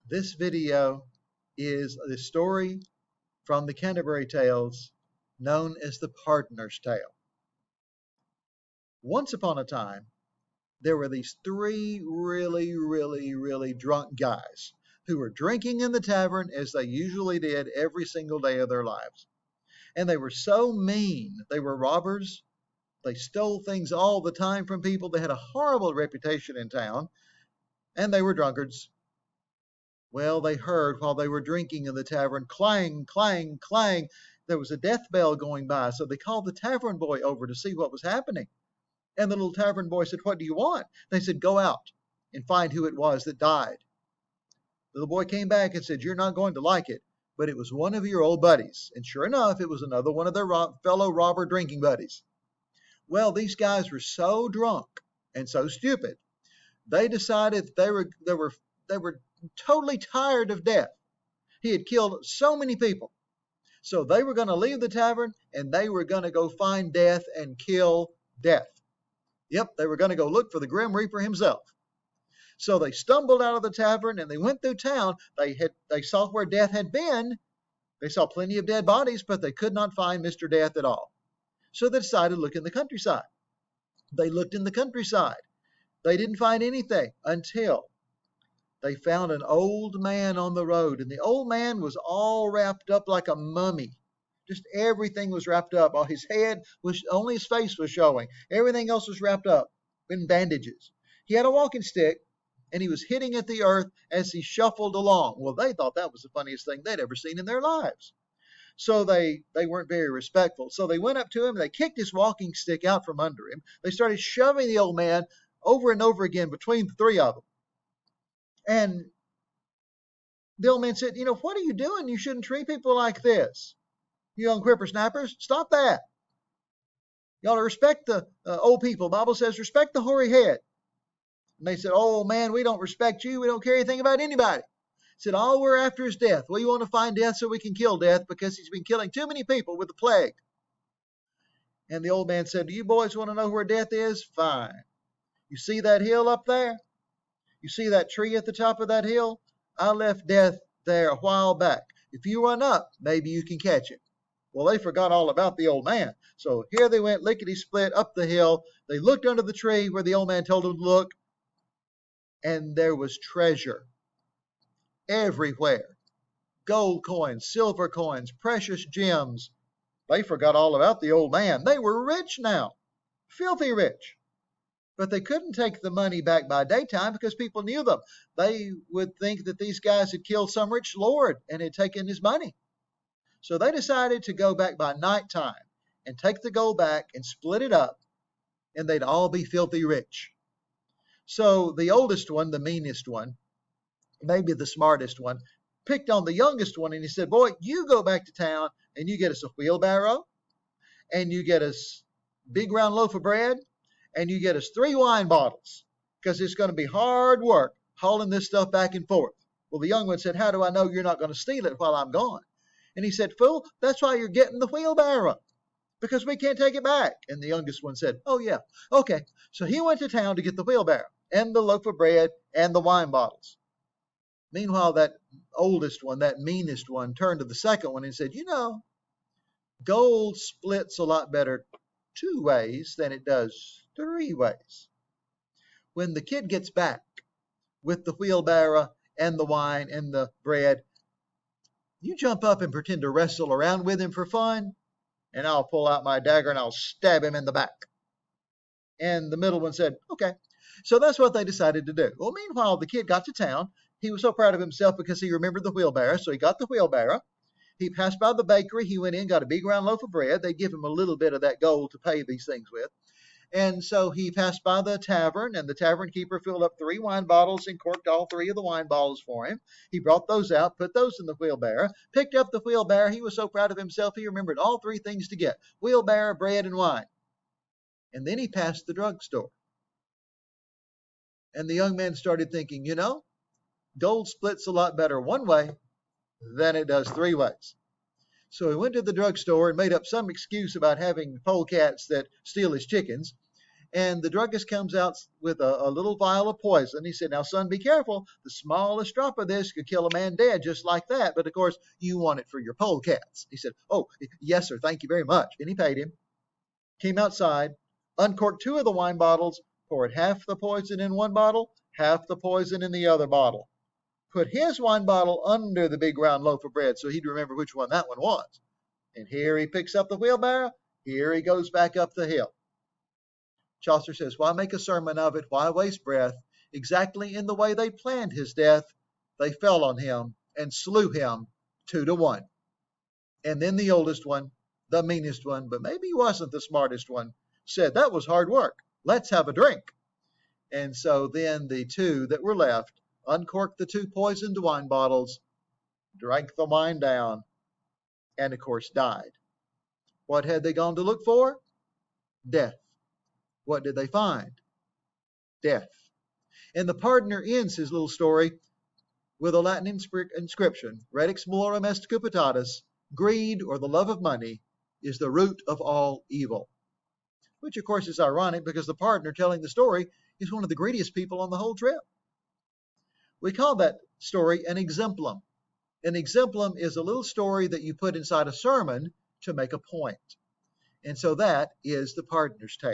This video is the story from the Canterbury Tales known as the Pardoner's Tale. Once upon a time, there were these three really drunk guys who were drinking in the tavern as they usually did every single day of their lives. And they were so mean. They were robbers. They stole things all the time from people. They had a horrible reputation in town, and they were drunkards. Well, they heard while they were drinking in the tavern, clang, clang, clang. There was a death bell going by, so they called the tavern boy over to see what was happening. And the little tavern boy said, "What do you want?" They said, "Go out and find who it was that died." The little boy came back and said, "You're not going to like it, but it was one of your old buddies." And sure enough, it was another one of their fellow robber drinking buddies. Well, these guys were so drunk and so stupid, they decided they were totally tired of death. He had killed so many people. So they were going to leave the tavern and they were going to go find death and kill death. Yep, they were going to go look for the Grim Reaper himself. So they stumbled out of the tavern and they went through town. They saw where death had been. They saw plenty of dead bodies, but they could not find Mr. Death at all. So they decided to look in the countryside. They looked in the countryside. They didn't find anything until they found an old man on the road. And the old man was all wrapped up like a mummy. Just everything was wrapped up. All his head was, only his face was showing. Everything else was wrapped up in bandages. He had a walking stick, and he was hitting at the earth as he shuffled along. Well, they thought that was the funniest thing they'd ever seen in their lives. So they weren't very respectful. So they went up to him, and they kicked his walking stick out from under him. They started shoving the old man over and over again between the three of them. And the old man said, "What are you doing? You shouldn't treat people like this. You young whippersnappers, stop that. You ought to respect the old people. The Bible says respect the hoary head." And they said, "Oh, man, we don't respect you. We don't care anything about anybody." He said, "All we're after is death. We want to find death so we can kill death because he's been killing too many people with the plague." And the old man said, "Do you boys want to know where death is? Fine. You see that hill up there? You see that tree at the top of that hill? I left death there a while back. If you run up, maybe you can catch him." Well, they forgot all about the old man. So here they went lickety-split up the hill. They looked under the tree where the old man told them to look, and there was treasure everywhere. Gold coins, silver coins, precious gems. They forgot all about the old man. They were rich now, filthy rich. But they couldn't take the money back by daytime because people knew them. They would think that these guys had killed some rich lord and had taken his money. So they decided to go back by nighttime and take the gold back and split it up, and they'd all be filthy rich. So the oldest one, the meanest one, maybe the smartest one, picked on the youngest one, and he said, "Boy, you go back to town and you get us a wheelbarrow, and you get us a big round loaf of bread, and you get us 3 wine bottles, because it's going to be hard work hauling this stuff back and forth." Well, the young one said, "How do I know you're not going to steal it while I'm gone?" And he said, "Fool, that's why you're getting the wheelbarrow, because we can't take it back." And the youngest one said, "Oh, yeah, okay." So he went to town to get the wheelbarrow and the loaf of bread and the wine bottles. Meanwhile, that oldest one, that meanest one, turned to the second one and said, "Gold splits a lot better 2 ways than it does 3 ways. When the kid gets back with the wheelbarrow and the wine and the bread, you jump up and pretend to wrestle around with him for fun, and I'll pull out my dagger and I'll stab him in the back." And the middle one said, "Okay." So that's what they decided to do. Well, meanwhile, the kid got to town. He was so proud of himself because he remembered the wheelbarrow. So he got the wheelbarrow. He passed by the bakery. He went in, got a big round loaf of bread. They give him a little bit of that gold to pay these things with. And so he passed by the tavern, and the tavern keeper filled up 3 wine bottles and corked all 3 of the wine bottles for him. He brought those out, put those in the wheelbarrow, picked up the wheelbarrow. He was so proud of himself, he remembered all 3 things to get: wheelbarrow, bread, and wine. And then he passed the drugstore. And the young man started thinking, gold splits a lot better 1 way than it does 3 ways. So he went to the drugstore and made up some excuse about having polecats that steal his chickens. And the druggist comes out with a little vial of poison. He said, now, son, be careful. The smallest drop of this could kill a man dead just like that. But, of course, you want it for your polecats. He said, oh, yes, sir. Thank you very much. And he paid him. Came outside, uncorked 2 of the wine bottles, poured half the poison in one bottle, half the poison in the other bottle. Put his wine bottle under the big round loaf of bread so he'd remember which one that one was. And here he picks up the wheelbarrow. Here he goes back up the hill. Chaucer says, why make a sermon of it? Why waste breath? Exactly in the way they planned his death, they fell on him and slew him 2-1. And then the oldest one, the meanest one, but maybe he wasn't the smartest one, said, that was hard work. Let's have a drink. And so then the 2 that were left uncorked the 2 poisoned wine bottles, drank the wine down, and of course died. What had they gone to look for? Death. What did they find? Death. And the pardoner ends his little story with a Latin inscription, Redex morem est cupitatis, greed or the love of money is the root of all evil. Which of course is ironic because the pardoner telling the story is one of the greediest people on the whole trip. We call that story an exemplum. An exemplum is a little story that you put inside a sermon to make a point. And so that is the pardoner's tale.